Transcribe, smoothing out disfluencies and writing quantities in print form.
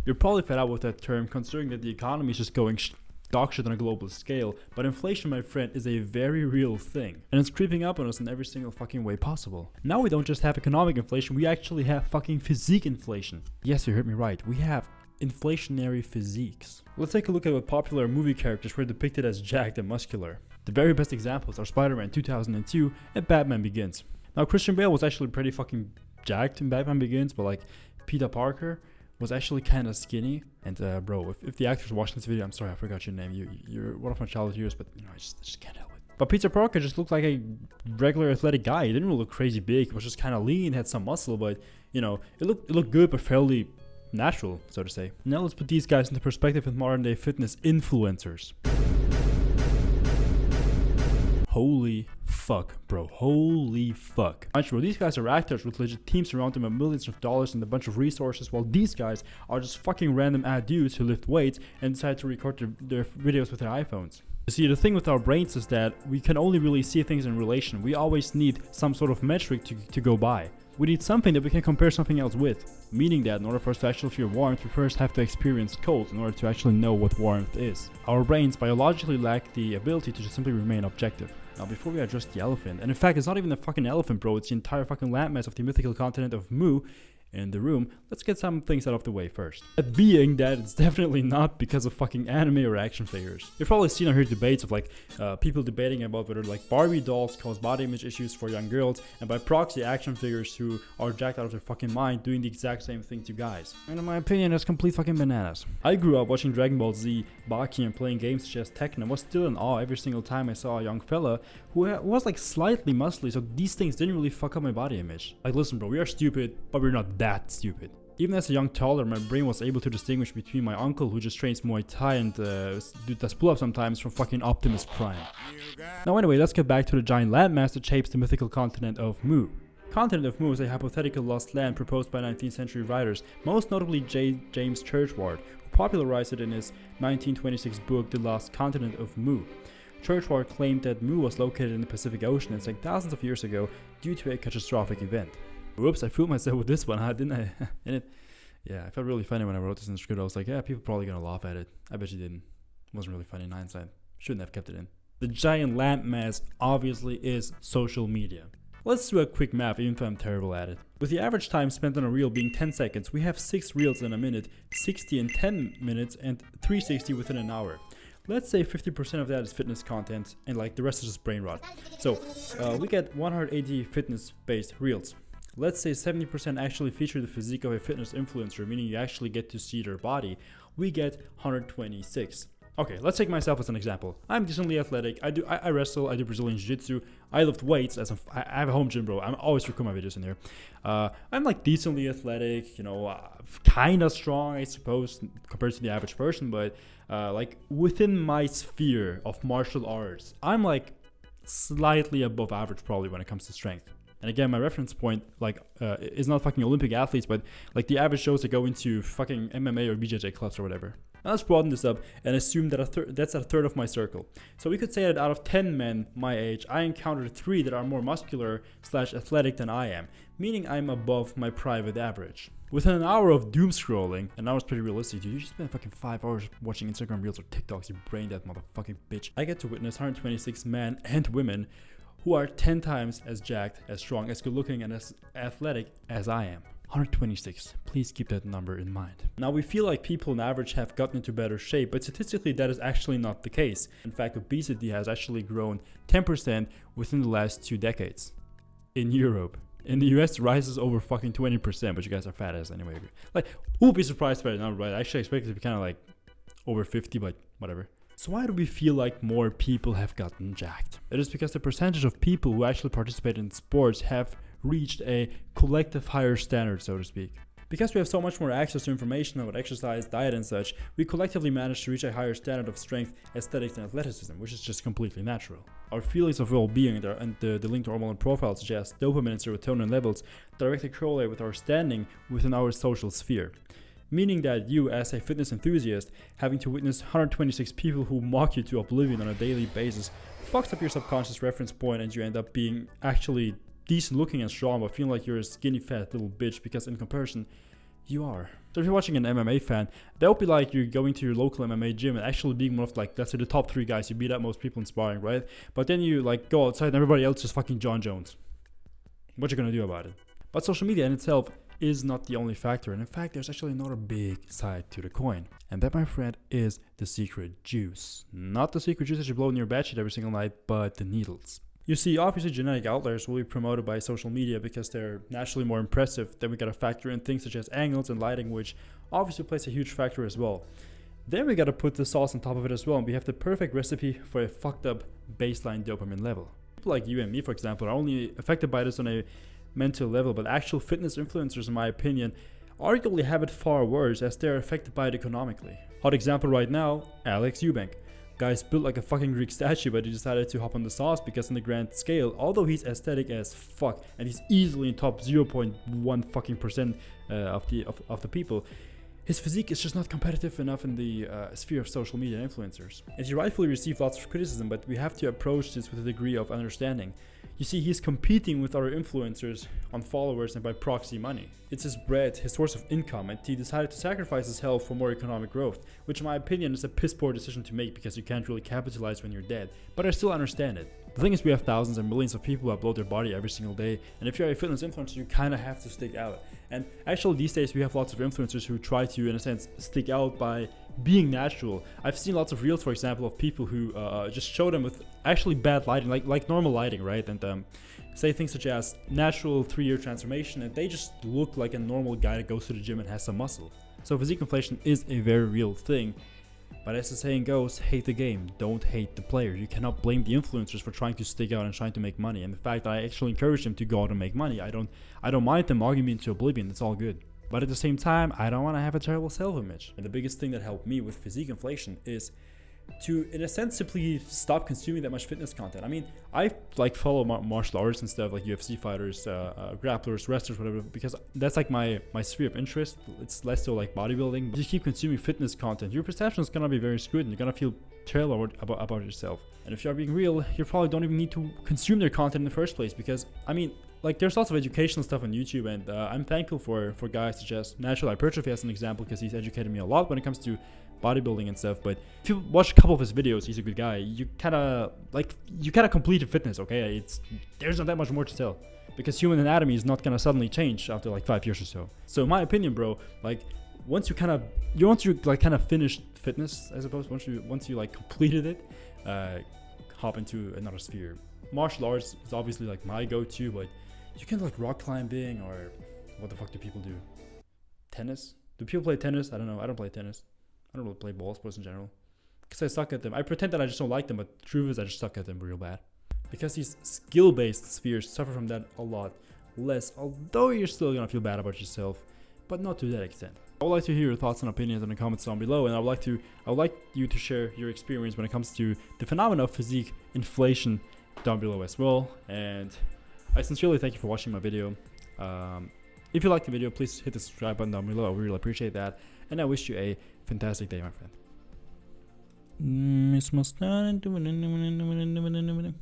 You're probably fed up with that term considering that the economy is just going dog shit on a global scale, but inflation, my friend, is a very real thing. And it's creeping up on us in every single fucking way possible. Now we don't just have economic inflation, we actually have fucking physique inflation. Yes, you heard me right. We have inflationary physiques. Let's take a look at what popular movie characters were depicted as jacked and muscular. The very best examples are Spider-Man 2002 and Batman Begins. Now Christian Bale was actually pretty fucking jacked in Batman Begins, but like Peter Parker was actually kind of skinny. And bro, if the actor's watching this video, I'm sorry I forgot your name. You're one of my childhood heroes, but you know I just can't help it. But Peter Parker just looked like a regular athletic guy. He didn't really look crazy big. He was just kind of lean, had some muscle, but you know it looked good, but fairly natural, so to say. Now let's put these guys into perspective with modern day fitness influencers. Holy fuck, bro. Holy fuck. Bro, these guys are actors with legit teams around them with millions of dollars and a bunch of resources, while these guys are just fucking random ad dudes who lift weights and decide to record their videos with their iPhones. You see, the thing with our brains is that we can only really see things in relation. We always need some sort of metric to go by. We need something that we can compare something else with. Meaning that in order for us to actually feel warmth, we first have to experience cold in order to actually know what warmth is. Our brains biologically lack the ability to just simply remain objective. Now before we address the elephant, and in fact it's not even a fucking elephant, bro, it's the entire fucking landmass of the mythical continent of Mu in the room, let's get some things out of the way first. That being that it's definitely not because of fucking anime or action figures. You've probably seen or heard debates of like people debating about whether like Barbie dolls cause body image issues for young girls, and by proxy action figures who are jacked out of their fucking mind doing the exact same thing to guys. And in my opinion, that's complete fucking bananas. I grew up watching Dragon Ball Z, Baki, and playing games such as Tekken, and was still in awe every single time I saw a young fella who was like slightly muscly, so these things didn't really fuck up my body image. Like listen bro, we are stupid, but we're not that stupid. Even as a young toddler, my brain was able to distinguish between my uncle who just trains Muay Thai and does pull-ups sometimes from fucking Optimus Prime. Now anyway, let's get back to the giant landmass that shapes the mythical continent of Mu. Continent of Mu is a hypothetical lost land proposed by 19th century writers, most notably James Churchward, who popularized it in his 1926 book The Lost Continent of Mu. Churchward claimed that Mu was located in the Pacific Ocean and sank thousands of years ago due to a catastrophic event. Whoops, I fooled myself with this one, huh? Didn't I? Yeah, I felt really funny when I wrote this in the script. I was like, yeah, people are probably gonna laugh at it. I bet you didn't. It wasn't really funny in hindsight. Shouldn't have kept it in. The giant landmass obviously is social media. Let's do a quick math, even if I'm terrible at it. With the average time spent on a reel being 10 seconds, we have 6 reels in a minute, 60 in 10 minutes, and 360 within an hour. Let's say 50% of that is fitness content, and like the rest is just brain rot. So we get 180 fitness-based reels. Let's say 70% actually feature the physique of a fitness influencer, meaning you actually get to see their body. We get 126. Okay, let's take myself as an example. I'm decently athletic. I wrestle. I do Brazilian jiu-jitsu. I lift weights. I have a home gym, bro. I'm always recording my videos in here. I'm like decently athletic. You know, kind of strong, I suppose, compared to the average person. But like within my sphere of martial arts, I'm like slightly above average probably when it comes to strength. And again, my reference point like is not fucking Olympic athletes, but like the average shows that go into fucking MMA or BJJ clubs or whatever. Now let's broaden this up and assume that that's a third of my circle. So we could say that out of 10 men my age, I encountered 3 that are more muscular / athletic than I am, meaning I'm above my private average. Within an hour of doom scrolling, and that was pretty realistic, dude, you just spend fucking 5 hours watching Instagram reels or TikToks, you brain dead motherfucking bitch. I get to witness 126 men and women who are 10 times as jacked, as strong, as good looking, and as athletic as I am. 126. Please keep that number in mind. Now we feel like people on average have gotten into better shape, but statistically that is actually not the case. In fact, obesity has actually grown 10% within the last 2 decades. In Europe. In the US, it rises over fucking 20%, but you guys are fat ass anyway. Like, who would be surprised by that number, right? I actually expect it to be kind of like over 50, but whatever. So why do we feel like more people have gotten jacked? It is because the percentage of people who actually participate in sports have reached a collective higher standard, so to speak. Because we have so much more access to information about exercise, diet and such, we collectively manage to reach a higher standard of strength, aesthetics and athleticism, which is just completely natural. Our feelings of well-being and the linked hormonal profiles such as dopamine and serotonin levels directly correlate with our standing within our social sphere. Meaning that you, as a fitness enthusiast, having to witness 126 people who mock you to oblivion on a daily basis, fucks up your subconscious reference point and you end up being actually decent looking and strong, but feeling like you're a skinny fat little bitch because in comparison, you are. So if you're watching an MMA fan, that would be like you're going to your local MMA gym and actually being one of like, let's say the top 3 guys. You beat up most people in sparring, right? But then you like go outside and everybody else is fucking John Jones. What you gonna do about it? But social media in itself is not the only factor, and in fact there's actually another big side to the coin, and that, my friend, is the secret juice. Not the secret juice that you blow in your bedsheet every single night, but the needles. You see, obviously genetic outliers will be promoted by social media because they're naturally more impressive. Then we gotta factor in things such as angles and lighting, which obviously plays a huge factor as well. Then we gotta put the sauce on top of it as well, and we have the perfect recipe for a fucked up baseline dopamine level. People like you and me, for example, are only affected by this on a mental level, but actual fitness influencers, in my opinion, arguably have it far worse as they're affected by it economically. Hot example right now, Alex Eubank. Guy's built like a fucking Greek statue, but he decided to hop on the sauce because in the grand scale, although he's aesthetic as fuck and he's easily in top 0.1 fucking percent of the people, his physique is just not competitive enough in the sphere of social media influencers. And he rightfully received lots of criticism, but we have to approach this with a degree of understanding. You see, he's competing with other influencers on followers and by proxy money. It's his bread, his source of income, and he decided to sacrifice his health for more economic growth, which in my opinion is a piss poor decision to make because you can't really capitalize when you're dead. But I still understand it. The thing is, we have thousands and millions of people who upload their body every single day, and if you're a fitness influencer, you kind of have to stick out. And actually these days we have lots of influencers who try to, in a sense, stick out by being natural. I've seen lots of reels, for example, of people who just show them with actually bad lighting, like normal lighting, right? And say things such as natural 3-year transformation, and they just look like a normal guy that goes to the gym and has some muscle. So physique inflation is a very real thing. But as the saying goes, hate the game, don't hate the player. You cannot blame the influencers for trying to stick out and trying to make money. And the fact that I actually encourage them to go out and make money, I don't mind them arguing me into oblivion. It's all good. But at the same time, I don't want to have a terrible self-image. And the biggest thing that helped me with physique inflation is to, in a sense, simply stop consuming that much fitness content. I mean, I like follow martial arts and stuff, like UFC fighters, grapplers, wrestlers, whatever, because that's like my sphere of interest. It's less so like bodybuilding. But you keep consuming fitness content, your perception is gonna be very skewed, and you're gonna feel terrible about yourself. And if you're being real, you probably don't even need to consume their content in the first place, because I mean, like, there's lots of educational stuff on YouTube, and I'm thankful for guys such as Natural Hypertrophy as an example, because he's educated me a lot when it comes to bodybuilding and stuff. But if you watch a couple of his videos, he's a good guy. You kind of complete fitness, okay? There's not that much more to tell, because human anatomy is not gonna suddenly change after like 5 years or so. So in my opinion, bro, like once you kind of finished fitness, I suppose, once you like completed it, hop into another sphere. Martial arts is obviously like my go-to, but you can like rock climbing, or what the fuck do people do? Tennis? Do people play tennis? I don't know. I don't play tennis. I don't really play ball sports in general, because I suck at them. I pretend that I just don't like them, but the truth is I just suck at them real bad. Because these skill-based spheres suffer from that a lot less, although you're still gonna feel bad about yourself, but not to that extent. I would like to hear your thoughts and opinions in the comments down below, and I would like you to share your experience when it comes to the phenomenon of physique inflation down below as well. And I sincerely thank you for watching my video. If you liked the video, please hit the subscribe button down below. I really appreciate that, and I wish you a fantastic day, my friend.